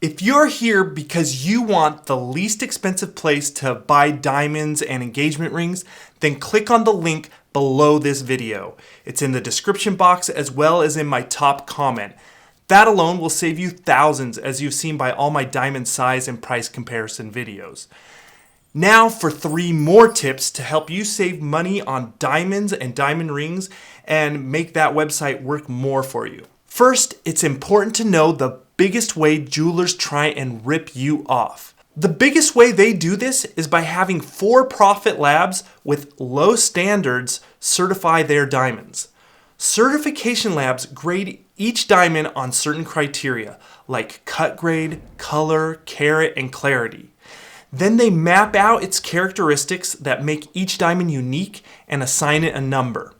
If you're here because you want the least expensive place to buy diamonds and engagement rings, then click on the link below this video. It's in the description box as well as in my top comment. That alone will save you thousands, as you've seen by all my diamond size and price comparison videos. Now for 3 more tips to help you save money on diamonds and diamond rings and make that website work more for you. First, it's important to know the biggest way jewelers try and rip you off. The biggest way they do this is by having for-profit labs with low standards certify their diamonds. Certification labs grade each diamond on certain criteria like cut grade, color, carat, and clarity. Then they map out its characteristics that make each diamond unique and assign it a number.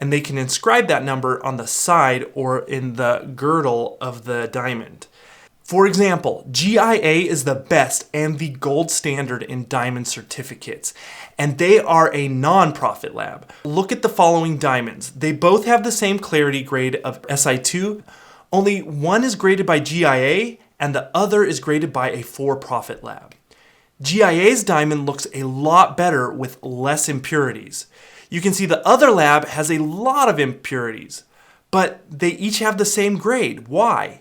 And they can inscribe that number on the side or in the girdle of the diamond. For example, GIA is the best and the gold standard in diamond certificates, and they are a non-profit lab. Look at the following diamonds. They both have the same clarity grade of SI2, only one is graded by GIA and the other is graded by a for-profit lab. GIA's diamond looks a lot better with less impurities. You can see the other lab has a lot of impurities, but they each have the same grade. Why?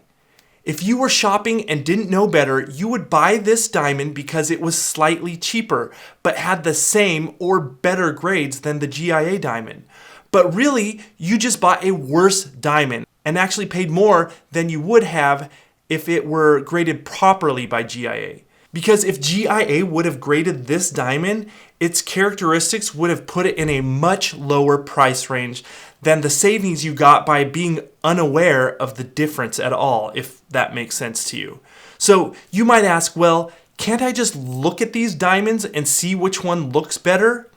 If you were shopping and didn't know better, you would buy this diamond because it was slightly cheaper, but had the same or better grades than the GIA diamond. But really, you just bought a worse diamond and actually paid more than you would have if it were graded properly by GIA. Because if GIA would have graded this diamond, its characteristics would have put it in a much lower price range than the savings you got by being unaware of the difference at all, if that makes sense to you. So you might ask, well, can't I just look at these diamonds and see which one looks better?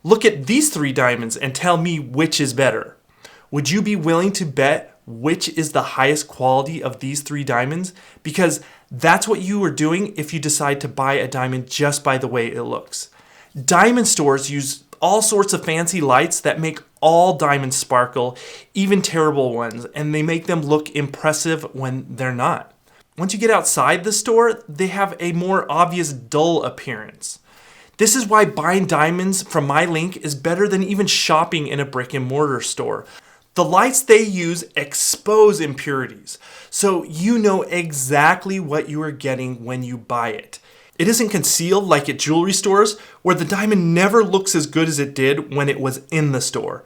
Look at these 3 diamonds and tell me which is better. Would you be willing to bet which is the highest quality of these 3 diamonds? Because that's what you are doing if you decide to buy a diamond just by the way it looks. Diamond stores use all sorts of fancy lights that make all diamonds sparkle, even terrible ones, and they make them look impressive when they're not. Once you get outside the store, they have a more obvious dull appearance. This is why buying diamonds from my link is better than even shopping in a brick and mortar store. The lights they use expose impurities, so you know exactly what you are getting when you buy it. It isn't concealed like at jewelry stores, where the diamond never looks as good as it did when it was in the store.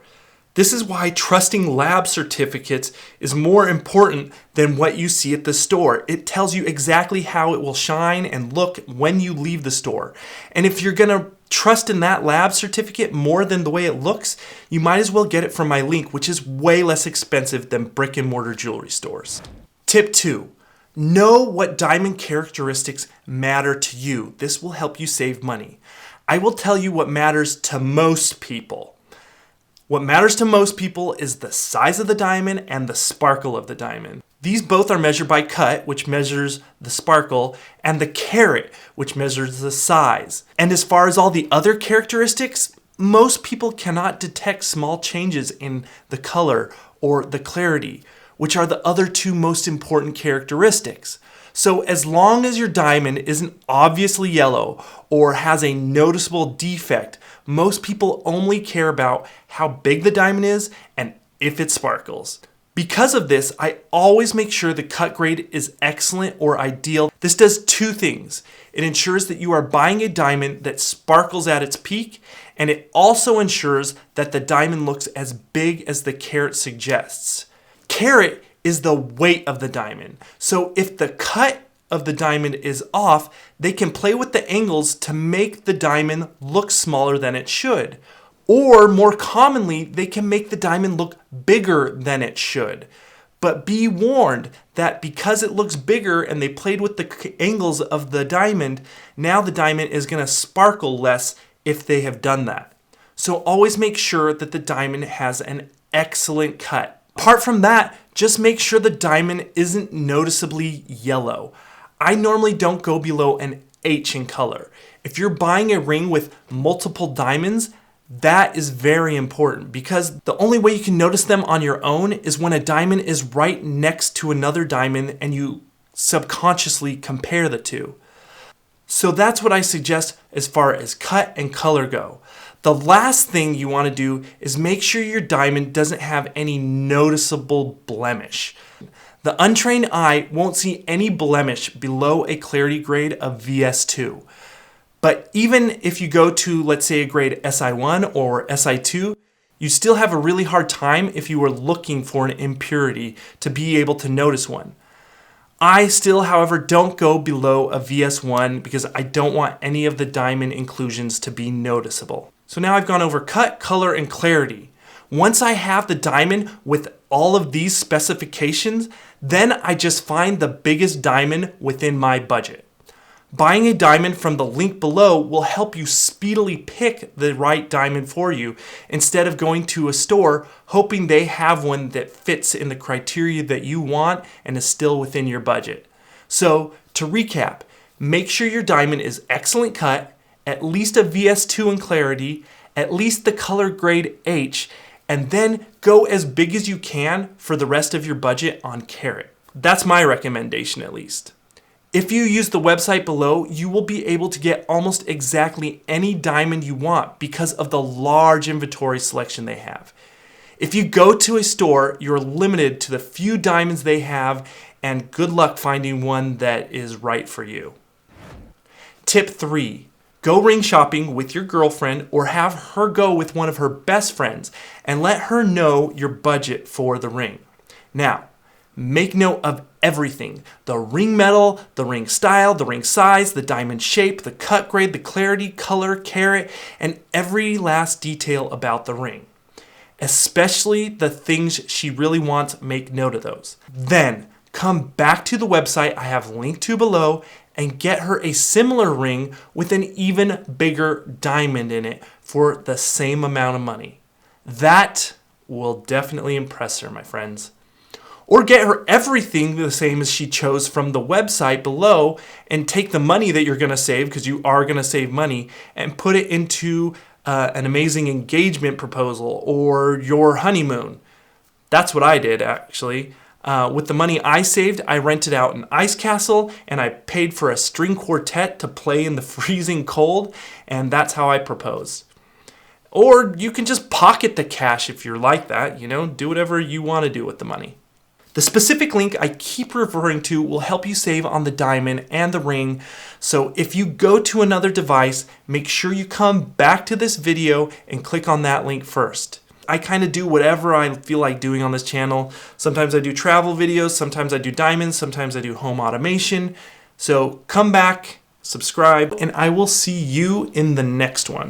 This is why trusting lab certificates is more important than what you see at the store. It tells you exactly how it will shine and look when you leave the store. And if you're gonna trust in that lab certificate more than the way it looks, you might as well get it from my link, which is way less expensive than brick and mortar jewelry stores. Tip 2. Know what diamond characteristics matter to you. This will help you save money. I will tell you what matters to most people. What matters to most people is the size of the diamond and the sparkle of the diamond. These both are measured by cut, which measures the sparkle, and the carat, which measures the size. And as far as all the other characteristics, most people cannot detect small changes in the color or the clarity, which are the other 2 most important characteristics. So as long as your diamond isn't obviously yellow or has a noticeable defect, most people only care about how big the diamond is and if it sparkles. Because of this, I always make sure the cut grade is excellent or ideal. This does 2 things. It ensures that you are buying a diamond that sparkles at its peak, and it also ensures that the diamond looks as big as the carat suggests. Carat is the weight of the diamond. So if the cut of the diamond is off, they can play with the angles to make the diamond look smaller than it should. Or more commonly, they can make the diamond look bigger than it should. But be warned that because it looks bigger and they played with the angles of the diamond, now the diamond is going to sparkle less if they have done that. So always make sure that the diamond has an excellent cut. Apart from that, just make sure the diamond isn't noticeably yellow. I normally don't go below an H in color. If you're buying a ring with multiple diamonds, that is very important because the only way you can notice them on your own is when a diamond is right next to another diamond and you subconsciously compare the two. So that's what I suggest as far as cut and color go. The last thing you want to do is make sure your diamond doesn't have any noticeable blemish. The untrained eye won't see any blemish below a clarity grade of VS2. But even if you go to, let's say, a grade SI1 or SI2, you still have a really hard time if you were looking for an impurity to be able to notice one. I still, however, don't go below a VS1 because I don't want any of the diamond inclusions to be noticeable. So now I've gone over cut, color, and clarity. Once I have the diamond with all of these specifications, then I just find the biggest diamond within my budget. Buying a diamond from the link below will help you speedily pick the right diamond for you instead of going to a store hoping they have one that fits in the criteria that you want and is still within your budget. So to recap, make sure your diamond is excellent cut, at least a VS2 in clarity, at least the color grade H, and then go as big as you can for the rest of your budget on carat. That's my recommendation at least. If you use the website below, you will be able to get almost exactly any diamond you want because of the large inventory selection they have. If you go to a store, you're limited to the few diamonds they have, and good luck finding one that is right for you. Tip 3. Go ring shopping with your girlfriend or have her go with one of her best friends and let her know your budget for the ring. Now, make note of everything: the ring metal, the ring style, the ring size, the diamond shape, the cut grade, the clarity, color, carat, and every last detail about the ring. Especially the things she really wants, make note of those. Then come back to the website I have linked to below and get her a similar ring with an even bigger diamond in it for the same amount of money. That will definitely impress her, my friends. Or get her everything the same as she chose from the website below and take the money that you're going to save, because you are going to save money, and put it into an amazing engagement proposal or your honeymoon. That's what I did, actually. With the money I saved, I rented out an ice castle and I paid for a string quartet to play in the freezing cold, and that's how I proposed. Or you can just pocket the cash if you're like that, do whatever you want to do with the money. The specific link I keep referring to will help you save on the diamond and the ring, so if you go to another device, make sure you come back to this video and click on that link first. I kind of do whatever I feel like doing on this channel. Sometimes I do travel videos, sometimes I do diamonds, sometimes I do home automation. So come back, subscribe, and I will see you in the next one.